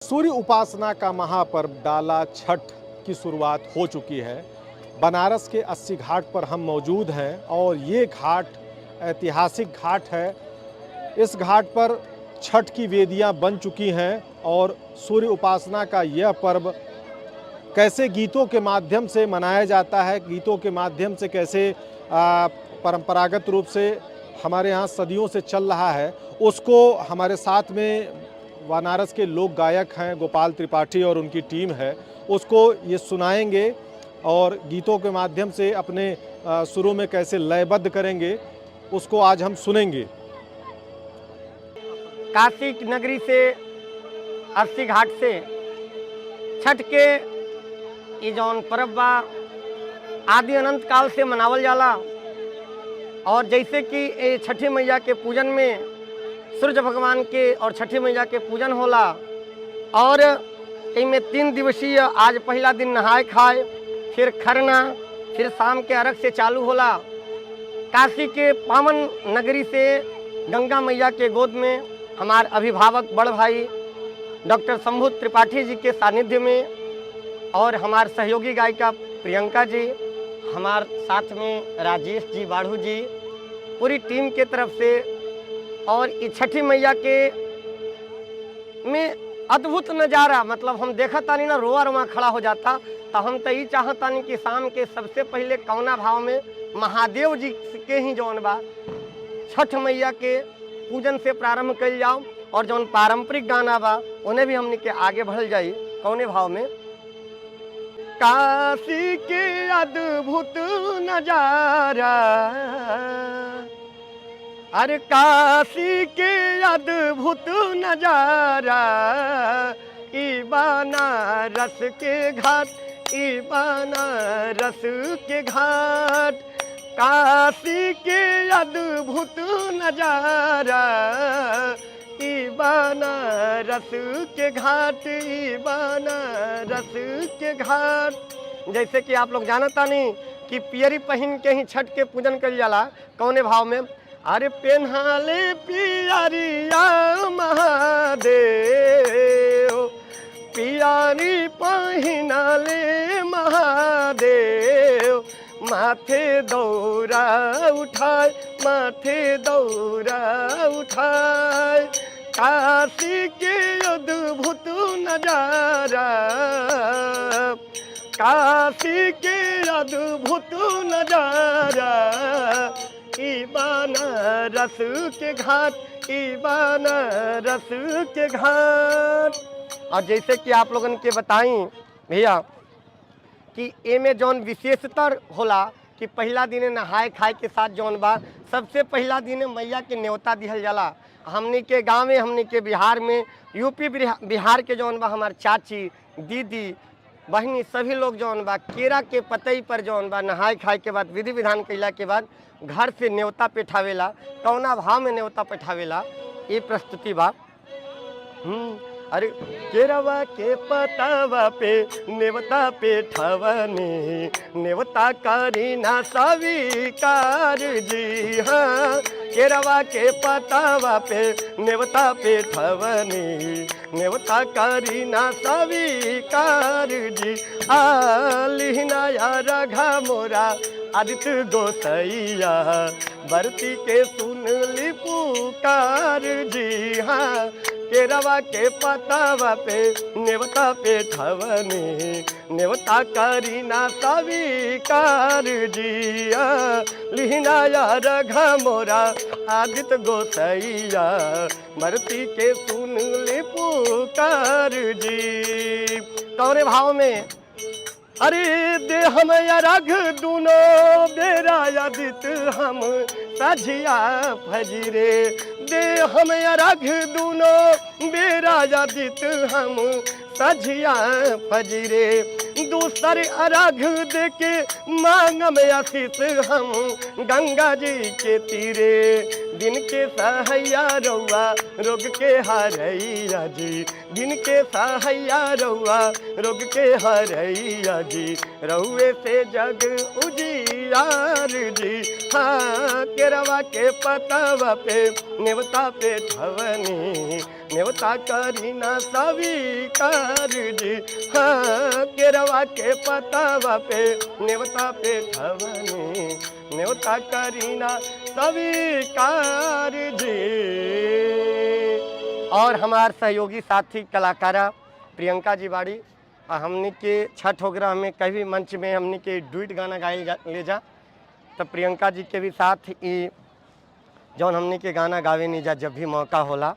सूर्य उपासना का महापर्व डाला छठ की शुरुआत हो चुकी है। बनारस के 80 घाट पर हम मौजूद हैं और ये घाट ऐतिहासिक घाट है। इस घाट पर छठ की वेदियां बन चुकी हैं और सूर्य उपासना का यह पर्व कैसे गीतों के माध्यम से मनाया जाता है, गीतों के माध्यम से कैसे परंपरागत रूप से हमारे यहाँ सदियों से चल रहा है, उसको हमारे साथ में बनारस के लोक गायक हैं गोपाल त्रिपाठी और उनकी टीम है, उसको ये सुनाएंगे और गीतों के माध्यम से अपने सुरों में कैसे लयबद्ध करेंगे उसको आज हम सुनेंगे। काशी नगरी से 80 घाट से छठ के ये जौन पर्व बा आदि अनंत काल से मनावल जाला। और जैसे कि ये छठी मैया के पूजन में सूर्य भगवान के और छठी मैया के पूजन होला और इनमें 3 दिवसीय आज पहला दिन नहाय खाए, फिर खरना, फिर शाम के अर्घ से चालू होला। काशी के पावन नगरी से गंगा मैया के गोद में हमारे अभिभावक बड़ भाई डॉक्टर शंभू त्रिपाठी जी के सानिध्य में और हमारे सहयोगी गायिका प्रियंका जी, हमारे साथ में राजेश जी, बाढ़ू जी, पूरी टीम के तरफ से और ये छठी मैया के में अद्भुत नज़ारा, मतलब हम देखा तानी ना रोआ रोआ खड़ा हो जाता। तो हम तो ये चाहतानी कि शाम के सबसे पहले कौना भाव में महादेव जी के ही जौन बा छठ मैया के पूजन से प्रारंभ कल जाओ और जौन पारंपरिक गाना बा उन्हें भी हमने के आगे बढ़ल जाई। कौने भाव में? काशी के अद्भुत नजारा, अरे काशी के अद्भुत नजारा, ई बनारस के घाट, ई बनारस के घाट, काशी के अद्भुत नजारा, ई बनारस के घाट, ई बनारस के घाट। जैसे कि आप लोग जानता नहीं कि पियरी पहन के ही छठ के पूजन कल जाला। कौने भाव में? अरे पेन्हाले पियरिया महादेव, पियरी पहनाले महादेव, माथे दौरा उठाए, माथे दौरा उठाए, काशी के अद्भुत नजारा, काशी के अद्भुत नजारा, ई बनारस के घाट, ई बनारस के घाट। और जैसे कि आप लोगन के बताई भैया कि एमे जौन विशेषता होला कि पहला दिन नहाए खाए के साथ जौन बा सबसे पहला दिन मैया के न्योता दिहल जाला। हमनी के गाँव में, हमनी के बिहार में, यूपी बिहार के जौन बा हमार चाची, दीदी, बहनी सभी लोग जौन बा केरा के पतई पर जौन बा नहाए खाए के बाद विधि विधान कैला के बाद घर से न्योता पेठावेला। कौना भाव में न्योता पेठावेला ये प्रस्तुति बा। अरे केरवा के पतावा पे नेवता पेठावनी, नेवता करी ना स्वीकार जी। हाँ, केरवा के पतावा पे नेवता पेठावनी, नेवता करी ना स्वीकार जी। आलिना यार घा मोरा आदित्य गोसैया, बरती के सुन ली पुकार जी। हाँ, केरवा के पतावा पे नेवता पेठावनी, नेवता करी ना स्वीकार जिया। लिहिना यार घा मोरा आदित्य गोसैया, मरती के सुन ले पुकार जी। कौरे भाव में? अरे दे हम रघ दूनो बेरा आदित हम सझिया फजरे, दे हम रघ दूनो बेरा आदित हम सझिया फजरे, दूसरे अर्घ दे के मांग में आशीष हम गंगा जी के तीरे, दिन के सहैया रउआ रोग के हरैया जी, दिन के सहैया रउआ रोग के हरैया जी, रउए से जग उजियार जी। हाँ केरवा के पतवा पे नेवता पे ठवनी, नेवता करी ना स्वीकार जी। हाँ केरवा के पतवा पे नेवता पे ठवनी, नेवता करी ना स्वीकार जी। और हमार सहयोगी साथी कलाकारा प्रियंका जी बाड़ी, हमने के छठ होगरा में कभी मंच में हमने के डुइट गाना गाए ले जा, तो प्रियंका जी के भी साथ ये जौन हमने के गाना गावे नहीं जा जब भी मौका होला,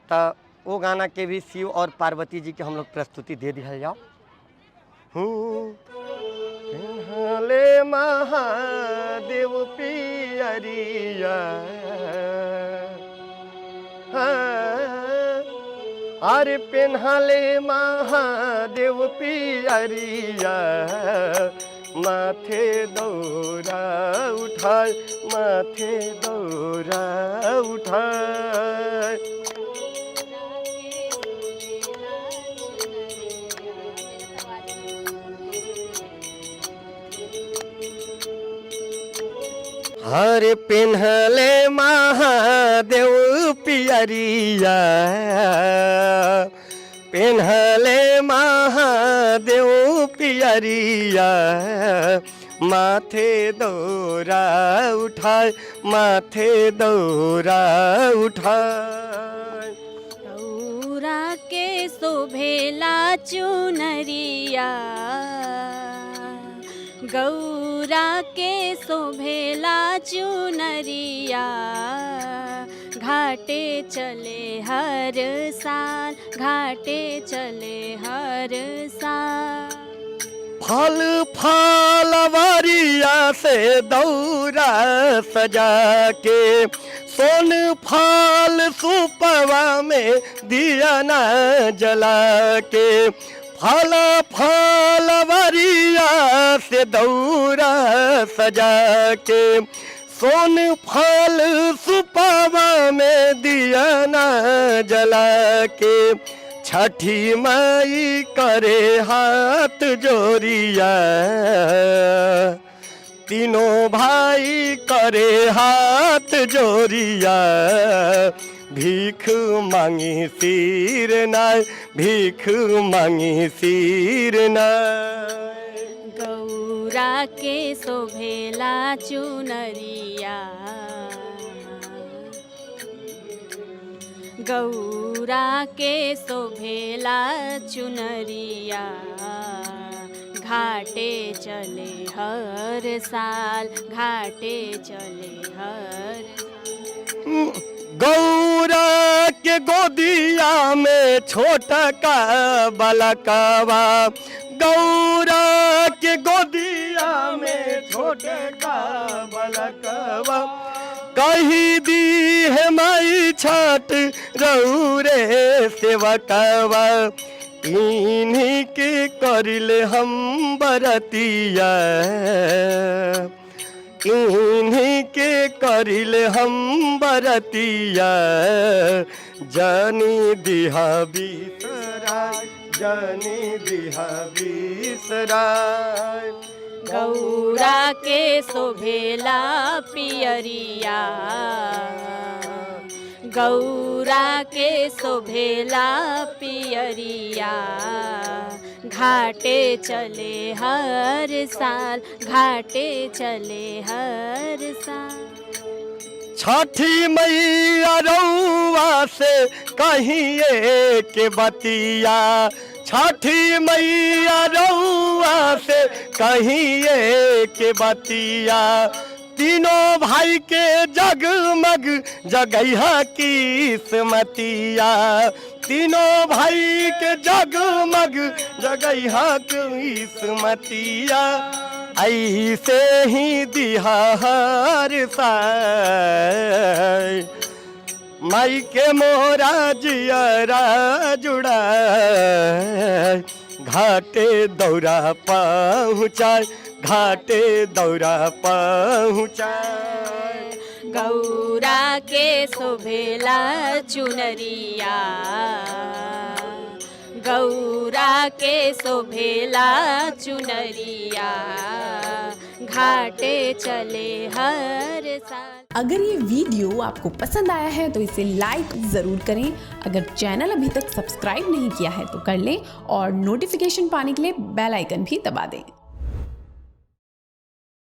तो वो गाना के भी शिव और पार्वती जी के हम लोग प्रस्तुति दे दिया जाओ। ले महादेव पियरिया, अरे पेन्हले महादेव पियरिया, माथे दौरा उठाए, माथे दौरा उठाए। हरे पेन्हले महादेव पियरिया, पेन्हले महादेव पियरिया, माथे दौरा उठाए, माथे दौरा उठाए। दौरा के शोभेला चुनरिया, गौरा के शोभेला चुनरिया, घाटे चले हर साल, घाटे चले हर साल। फल फलवरिया से दौरा सजा के, सोन फल सुपवा में दिया न जला के, फल फलवरिया से दौरा सजा के, सोन फल सुपवा में दिया न जला के, छठी माई करे हाथ जोरिया, तीनों भाई करे हाथ जोरिया, भीख मांगी सिर नाय, भीख मांगी सिर नाय। गौरा के शोभेला चुनरिया, गौरा के शोभेला चुनरिया, घाटे चले हर साल, घाटे चले हर। गौरा के गोदिया में छोटा का बलकवा, गौरा के गोदिया में छोटे का बलकवा, कही दी है माई छठ रौरे सेवकवा, इन्हीं के करिले हम बरतिया, इन्हीं के करिले हम बरतिया, जानी दिहा बिसराय, जानी दिहा बिसराय। गौरा के शोभेला पियरिया, गौरा के शोभेला पियरिया, घाटे चले हर साल, घाटे चले हर साल। छठी मैया रउआ से कहिए के बतिया, छठी मैया रउआ से कहिए के बतिया, तीनों भाई के जगमग जगैहा किस्मतिया, तीनों भाई के जगमग जगैहा किस्मतिया, ऐसे ही दिहा हर साल, माई के मोरा जियरा जुड़ा, घाटे दौरा पहुँचाए, घाटे दौरा पहुँचाए। गौरा के शोभेला चुनरिया, गौरा के शोभेला चुनरिया, घाटे चले हर साल। अगर ये वीडियो आपको पसंद आया है तो इसे लाइक ज़रूर करें। अगर चैनल अभी तक सब्सक्राइब नहीं किया है तो कर लें और नोटिफिकेशन पाने के लिए बेल आइकन भी दबा दें।